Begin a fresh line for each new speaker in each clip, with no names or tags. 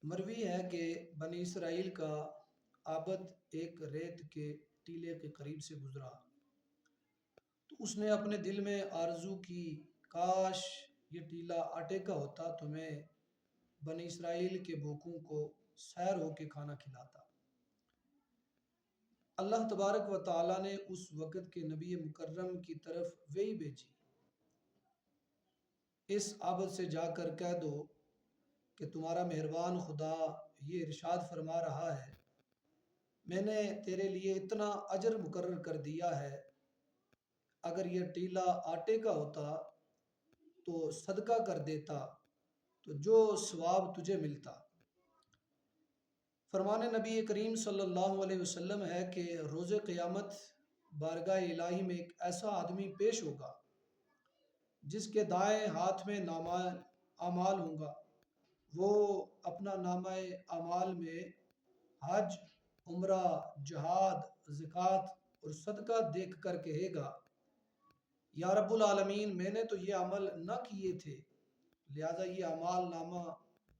مروی ہے کہ بنی اسرائیل کا عابد ایک ریت کے ٹیلے کے قریب سے گزرا تو اس نے اپنے دل میں آرزو کی، کاش یہ ٹیلا آٹے کا ہوتا تو میں بنی اسرائیل کے بھوکوں کو سیر ہو کے کھانا کھلاتا۔ اللہ تبارک و تعالی نے اس وقت کے نبی مکرم کی طرف وحی بھیجی، اس عابد سے جا کر کہہ دو کہ تمہارا مہربان خدا یہ ارشاد فرما رہا ہے، میں نے تیرے لیے اتنا اجر مقرر کر دیا ہے، اگر یہ ٹیلا آٹے کا ہوتا تو صدقہ کر دیتا تو جو ثواب تجھے ملتا۔ فرمان نبی کریم صلی اللہ علیہ وسلم ہے کہ روز قیامت بارگاہ الہی میں ایک ایسا آدمی پیش ہوگا جس کے دائیں ہاتھ میں نامہ اعمال ہوں گا، وہ اپنا نامہ اعمال میں حج، عمرہ، جہاد، زکوٰۃ اور صدقہ دیکھ کر کہے گا، یا رب العالمین میں نے تو یہ عمل نہ کیے تھے، لہذا یہ اعمال نامہ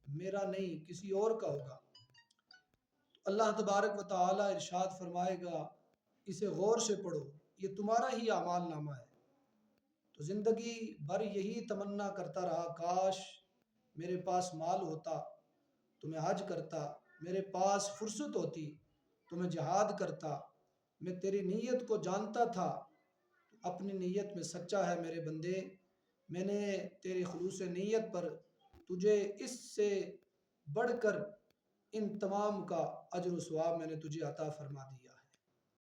میرا نہیں کسی اور کا ہوگا۔ اللہ تبارک و تعالی ارشاد فرمائے گا، اسے غور سے پڑھو، یہ تمہارا ہی اعمال نامہ ہے۔ تو زندگی بھر یہی تمنا کرتا رہا، کاش میرے پاس مال ہوتا تو میں حج کرتا، میرے پاس فرصت ہوتی تو میں جہاد کرتا، میں تیری نیت کو جانتا تھا، اپنی نیت میں سچا ہے میرے بندے، میں نے تیری خلوص نیت پر تجھے اس سے بڑھ کر ان تمام کا اجر و ثواب میں نے تجھے عطا فرما دیا۔